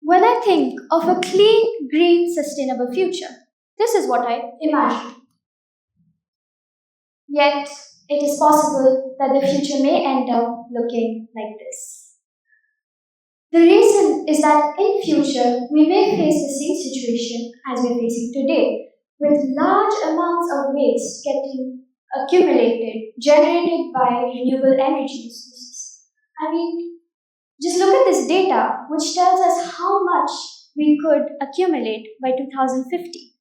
When I think of a clean, green, sustainable future, this is what I imagine. Yet, it is possible that the future may end up looking like this. The reason is that in future, we may face the same situation as we're facing today, with large amounts of waste getting accumulated, generated by renewable energy sources. I mean, just look at this data, which tells us how much we could accumulate by 2050.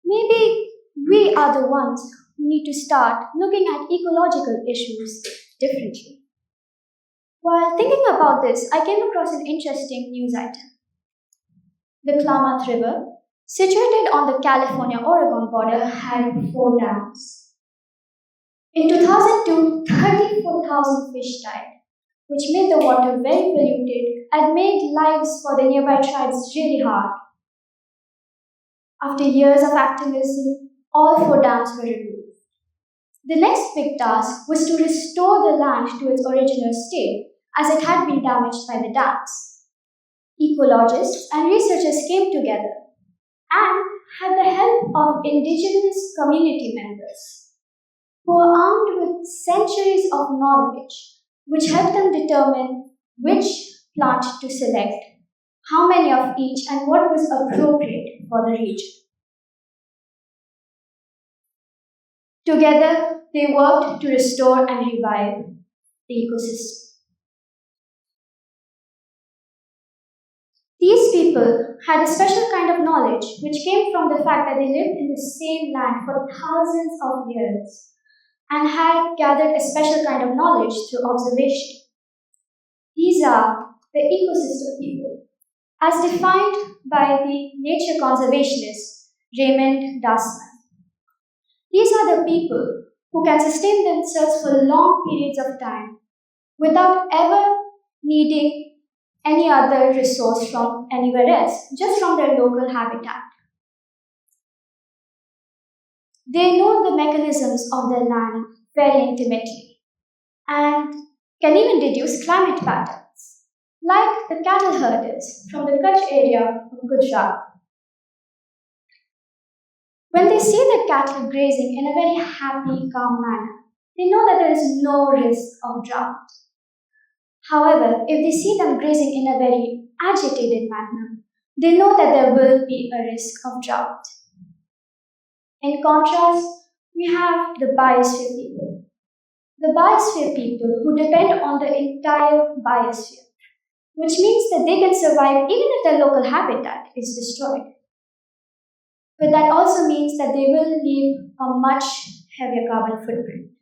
Maybe we are the ones who need to start looking at ecological issues differently. While thinking about this, I came across an interesting news item. The Klamath River, situated on the California-Oregon border, had 4 dams. In 2002, 34,000 fish died, which made the water very polluted and made lives for the nearby tribes really hard. After years of activism, all 4 dams were removed. The next big task was to restore the land to its original state, as it had been damaged by the dams. Ecologists and researchers came together and had the help of indigenous community members who were armed with centuries of knowledge, which helped them determine which plant to select, how many of each, and what was appropriate for the region. Together, they worked to restore and revive the ecosystem. These people had a special kind of knowledge which came from the fact that they lived in the same land for thousands of years and had gathered a special kind of knowledge through observation. These are the ecosystem people, as defined by the nature conservationist Raymond Dassman. These are the people who can sustain themselves for long periods of time without ever needing any other resource from anywhere else, just from their local habitat. They know the mechanisms of their land very intimately and can even deduce climate patterns, like the cattle herders from the Kutch area of Gujarat. When they see the cattle grazing in a very happy, calm manner, they know that there is no risk of drought. However, if they see them grazing in a very agitated manner, they know that there will be a risk of drought. In contrast, we have the biosphere people. The biosphere people who depend on the entire biosphere, which means that they can survive even if their local habitat is destroyed. But that also means that they will leave a much heavier carbon footprint.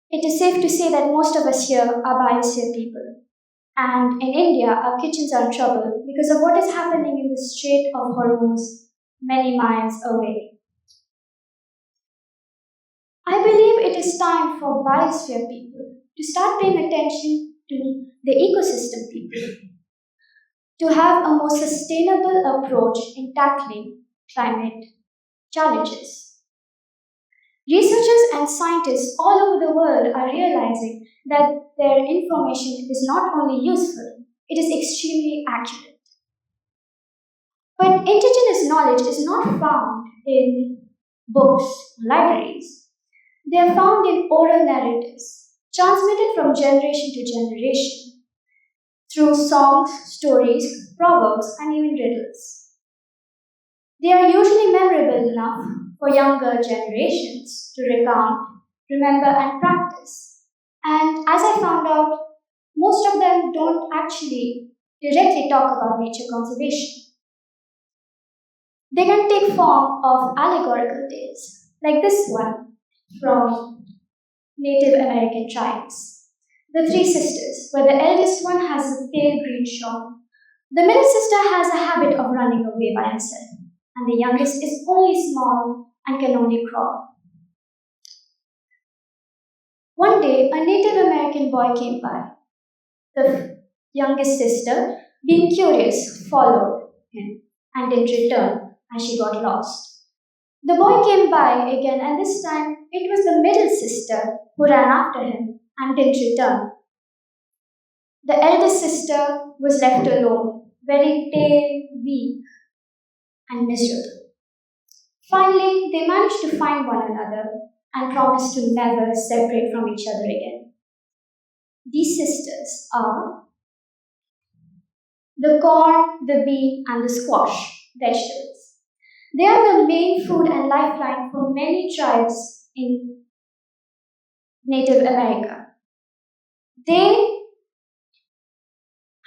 It is safe to say that most of us here are biosphere people. And in India, our kitchens are in trouble because of what is happening in the Strait of Hormuz many miles away. I believe it is time for biosphere people to start paying attention to the ecosystem people, to have a more sustainable approach in tackling climate challenges. Researchers and scientists all over the world are realizing that their information is not only useful, it is extremely accurate. But indigenous knowledge is not found in books, libraries. They are found in oral narratives, transmitted from generation to generation, through songs, stories, proverbs, and even riddles. They are usually memorable enough for younger generations to recount, remember, and practice. And as I found out, most of them don't actually directly talk about nature conservation. They can take form of allegorical tales, like this one from Native American tribes. The Three Sisters, where the eldest one has a pale green shawl. The middle sister has a habit of running away by herself, and the youngest is only small and can only crawl. One day, a Native American boy came by. The youngest sister, being curious, followed him and didn't return, and she got lost. The boy came by again, and this time it was the middle sister who ran after him and didn't return. The eldest sister was left alone, very pale, weak, and miserable. Finally, they managed to find one another and promised to never separate from each other again. These sisters are the corn, the bean, and the squash vegetables. They are the main food and lifeline for many tribes in Native America. They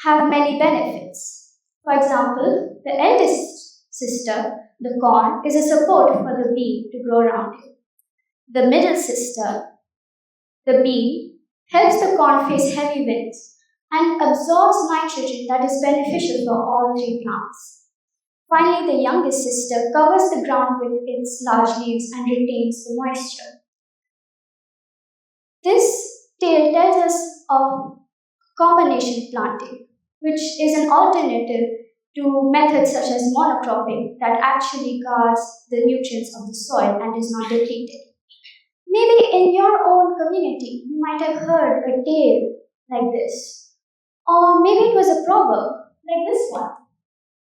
have many benefits. For example, the eldest sister, the corn, is a support for the bean to grow around it. The middle sister, the bean, helps the corn face heavy winds and absorbs nitrogen that is beneficial for all three plants. Finally, the youngest sister covers the ground with its large leaves and retains the moisture. This tale tells us of combination planting, which is an alternative to methods such as monocropping that actually guards the nutrients of the soil and is not depleted. Maybe in your own community, you might have heard a tale like this. Or maybe it was a proverb, like this one,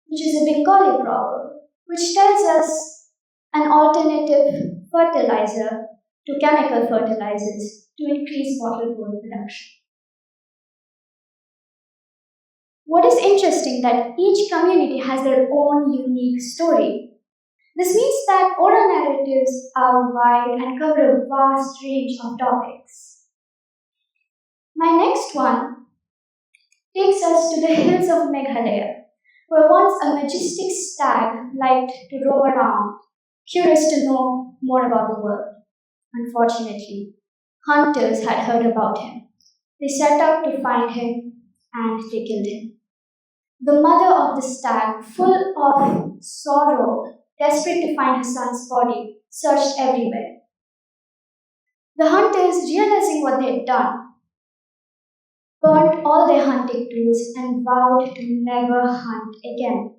which is a Bengali proverb, which tells us an alternative fertilizer to chemical fertilizers to increase bottled water production. What is interesting that each community has their own unique story. This means that oral narratives are wide and cover a vast range of topics. My next one takes us to the hills of Meghalaya, where once a majestic stag liked to roam around, curious to know more about the world. Unfortunately, hunters had heard about him. They set out to find him and they killed him. The mother of the stag, full of sorrow, desperate to find her son's body, searched everywhere. The hunters, realizing what they had done, burnt all their hunting tools and vowed to never hunt again.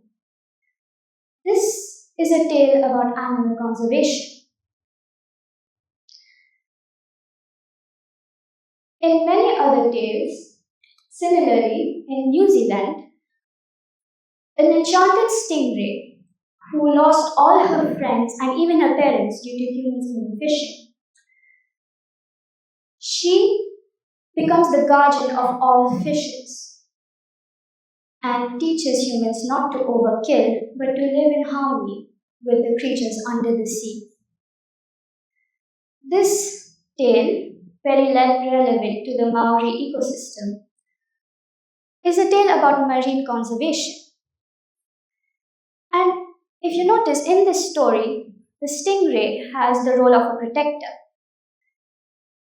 This is a tale about animal conservation. In many other tales, similarly, in New Zealand, an enchanted stingray who lost all her friends and even her parents due to humans overfishing. She becomes the guardian of all fishes and teaches humans not to overkill but to live in harmony with the creatures under the sea. This tale, very relevant to the Maori ecosystem, is a tale about marine conservation. And if you notice in this story, the stingray has the role of a protector.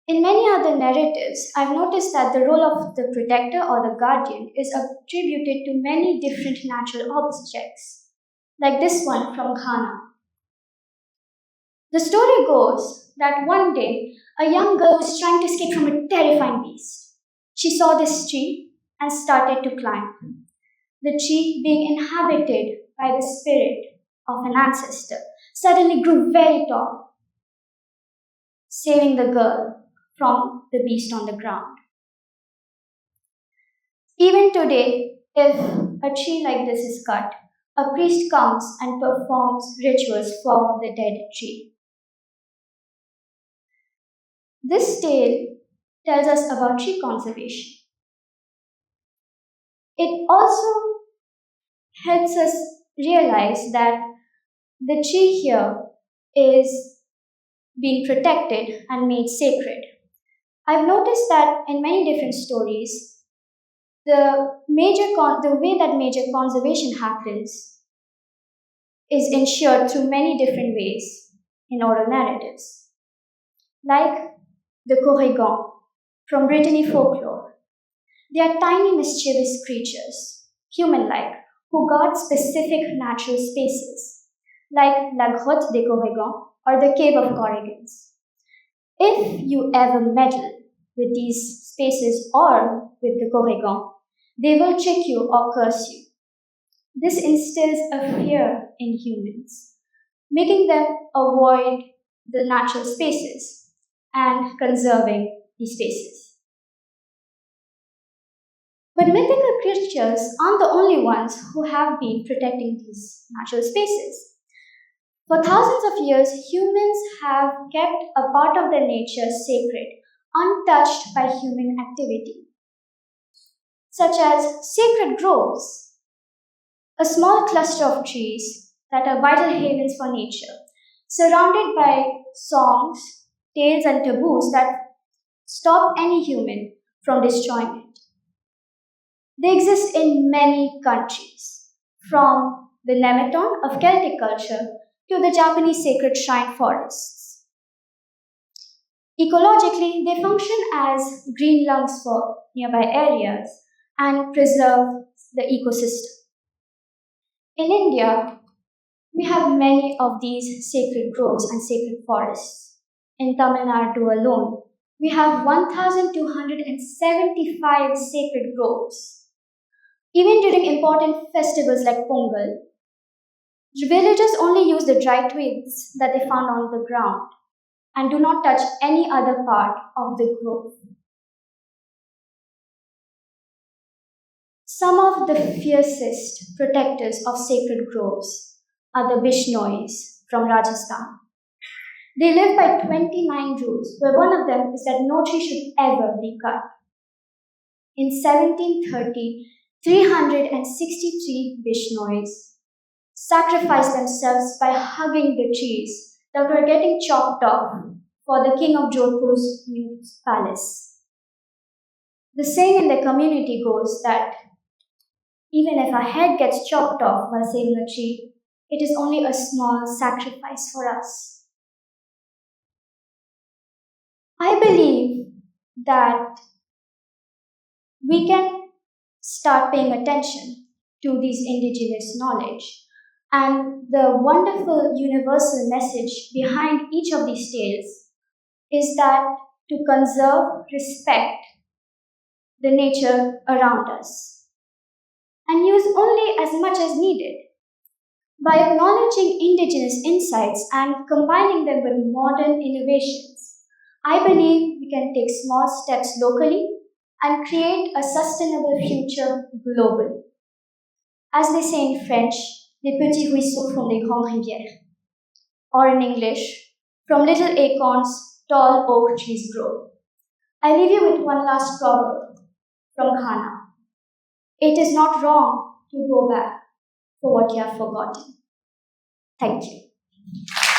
In many other narratives, I've noticed that the role of the protector or the guardian is attributed to many different natural objects, like this one from Ghana. The story goes that one day, a young girl was trying to escape from a terrifying beast. She saw this tree and started to climb. The tree, being inhabited by the spirit of an ancestor, suddenly grew very tall, saving the girl from the beast on the ground. Even today, if a tree like this is cut, a priest comes and performs rituals for the dead tree. This tale tells us about tree conservation. It also helps us realize that the tree here is being protected and made sacred. I've noticed that in many different stories, the way that major conservation happens is ensured through many different ways in oral narratives, like the Corrigan from Brittany folklore. They are tiny, mischievous creatures, human-like, who guard specific natural spaces, like La Grotte des Corrigans or the Cave of Corrigans. If you ever meddle with these spaces or with the Corrigan, they will trick you or curse you. This instills a fear in humans, making them avoid the natural spaces and conserving these spaces. But mythical creatures aren't the only ones who have been protecting these natural spaces. For thousands of years, humans have kept a part of their nature sacred, untouched by human activity, such as sacred groves, a small cluster of trees that are vital havens for nature, surrounded by songs, tales, and taboos that stop any human from destroying it. They exist in many countries, from the Nemeton of Celtic culture to the Japanese sacred shrine forests. Ecologically, they function as green lungs for nearby areas and preserve the ecosystem. In India, we have many of these sacred groves and sacred forests. In Tamil Nadu alone, we have 1,275 sacred groves. Even during important festivals like Pongal, villagers only use the dry twigs that they found on the ground and do not touch any other part of the grove. Some of the fiercest protectors of sacred groves are the Bishnois from Rajasthan. They live by 29 rules, where one of them is that no tree should ever be cut. In 1730, 363 Bishnois sacrificed themselves by hugging the trees that were getting chopped off for the king of Jodhpur's new palace. The saying in the community goes that even if a head gets chopped off while saving a tree, it is only a small sacrifice for us. I believe that we can start paying attention to these indigenous knowledge and the wonderful universal message behind each of these tales is that to conserve, respect the nature around us and use only as much as needed. By acknowledging indigenous insights and combining them with modern innovations, I believe we can take small steps locally and create a sustainable future globally. As they say in French, les petits ruisseaux font des grandes rivières. Or in English, from little acorns, tall oak trees grow. I leave you with one last proverb from Ghana. It is not wrong to go back for what you have forgotten. Thank you.